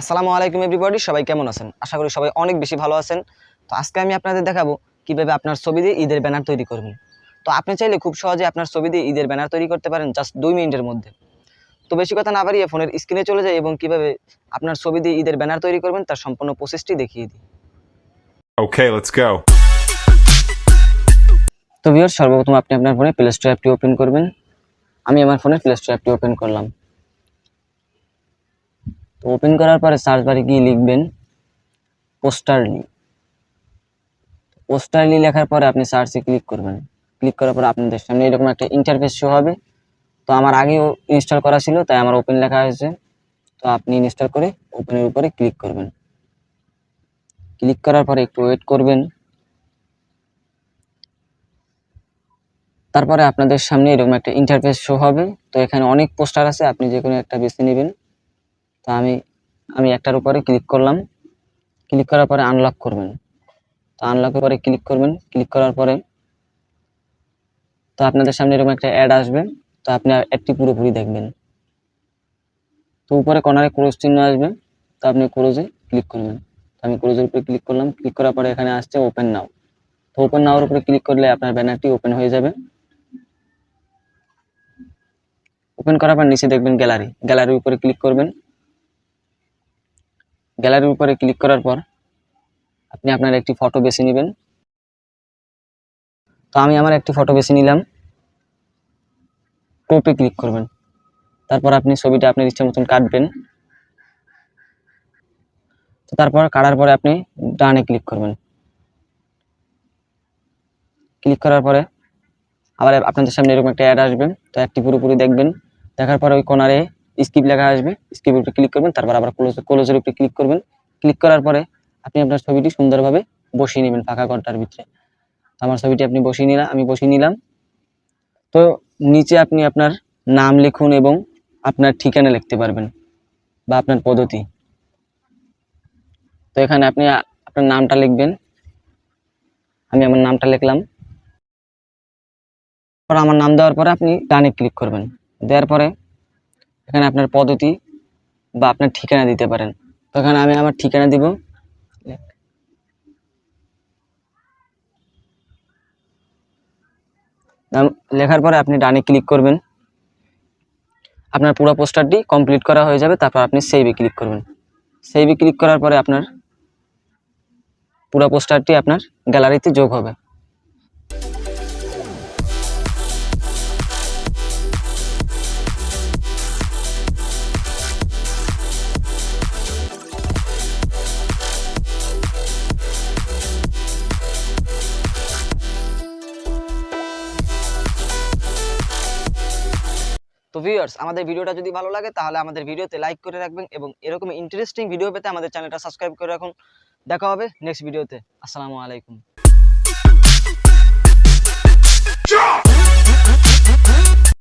আসসালামু আলাইকুম এভরিবডি, সবাই কেমন আছেন? আশা করি সবাই অনেক বেশি ভালো আছেন। তো আজকে আমি আপনাদের দেখাবো কিভাবে আপনার ছবি দিয়ে ঈদের ব্যানার তৈরি করবেন। তো আপনি চাইলে খুব সহজে আপনার ছবি দিয়ে ঈদের ব্যানার তৈরি করতে পারেন জাস্ট 2 মিনিটের মধ্যে। তো বেশি কথা না বাড়িয়ে ফোনের স্ক্রিনে চলে যাই এবং কিভাবে আপনার ছবি দিয়ে ঈদের ব্যানার তৈরি করবেন তার সম্পূর্ণ প্রসেসটি দেখিয়ে দিই। Okay, let's go. তো ভিউয়ার্স, সর্বপ্রথম আপনি আপনার ফোনে প্লে স্টোর অ্যাপটি ওপেন করবেন। আমি আমার ফোনে প্লে স্টোর অ্যাপটি ওপেন করলাম। তো ওপেন করার পরে সার্চ বারে গিয়ে লিখবেন পোস্টারলি। পোস্টারলি লেখার পরে আপনি সার্চে ক্লিক করবেন। ক্লিক করার পর আপনাদের সামনে এরকম একটা ইন্টারফেস শো হবে। তো আমার আগেও ইনস্টল করা ছিল, তাই আমার ওপেন লেখা হয়েছে। তো আপনি ইনস্টল করে ওপেনের উপরে ক্লিক করবেন। ক্লিক করার পরে একটু ওয়েট করবেন। তারপরে আপনাদের সামনে এরকম একটা ইন্টারফেস শো হবে। তো এখানে অনেক পোস্টার আছে, আপনি যে কোনো একটা বেছে নেবেন। তো আমি একটার উপরে ক্লিক করলাম। ক্লিক করার পরে আনলক করবেন। তো আনলকের পরে ক্লিক করবেন। ক্লিক করার পরে তো আপনাদের সামনে এরকম একটা অ্যাড আসবে। তো আপনি অ্যাডটি পুরোপুরি দেখবেন। তো উপরে কর্নারে ক্রস চিহ্ন আসবে। তো আপনি ক্রোজে ক্লিক করবেন। তো আমি ক্রোজের উপরে ক্লিক করলাম। ক্লিক করার পরে এখানে আসছে ওপেন নাও। তো ওপেন নাওর উপরে ক্লিক করলে আপনার ব্যানারটি ওপেন হয়ে যাবে। ওপেন করার পর নিচে দেখবেন গ্যালারি। গ্যালারির উপরে ক্লিক করবেন। গ্যালারির উপরে ক্লিক করার পর আপনি আপনার একটি ফটো বেছে নেবেন। তো আমি আমার একটি ফটো বেছে নিলাম। ক্রপে ক্লিক করবেন। তারপর আপনি ছবিটা আপনার ইচ্ছা মতন কাটবেন। তো তারপর কাটার পরে আপনি ডানে ক্লিক করবেন। ক্লিক করার পরে আবার আপনাদের সামনে এরকম একটা অ্যাড আসবে। তো একটি পুরোপুরি দেখবেন। দেখার পরে ওই কোণারে স্কিপ লেখা আসবে। স্কিপের উপরে ক্লিক করবেন। তারপর আবার ক্লোজের উপরে ক্লিক করবেন। ক্লিক করার পরে আপনি আপনার ছবিটি সুন্দরভাবে বসিয়ে নেবেন ফাঁকা ঘরটার ভিতরে। আমার ছবিটি আমি বসিয়ে নিলাম। তো নিচে আপনি আপনার নাম লিখুন এবং আপনার ঠিকানা লিখতে পারবেন বা আপনার পদ্ধতি। তো এখানে আপনি আপনার নামটা লিখবেন। আমি আমার নামটা লিখলাম। আমার নাম দেওয়ার পরে আপনি ডানে ক্লিক করবেন। দেওয়ার পরে এখানে আপনার পদ্ধতি বা আপনার ঠিকানা দিতে পারেন। তো এখানে আমি আমার ঠিকানা দিব। লেখার পরে আপনি ডানে ক্লিক করবেন। আপনার পুরো পোস্টারটি কমপ্লিট করা হয়ে যাবে। তারপর আপনি সেভে ক্লিক করবেন। সেভে ক্লিক করার পরে আপনার পুরো পোস্টারটি আপনার গ্যালারিতে যোগ হবে। তো ভিউয়ার্স, আমাদের ভিডিওটা যদি ভালো লাগে তাহলে আমাদের ভিডিওতে লাইক করে রাখবেন এবং এরকম ইন্টারেস্টিং ভিডিও পেতে আমাদের চ্যানেলটা সাবস্ক্রাইব করে রাখুন। দেখা হবে নেক্সট ভিডিওতে। আসসালামু আলাইকুম।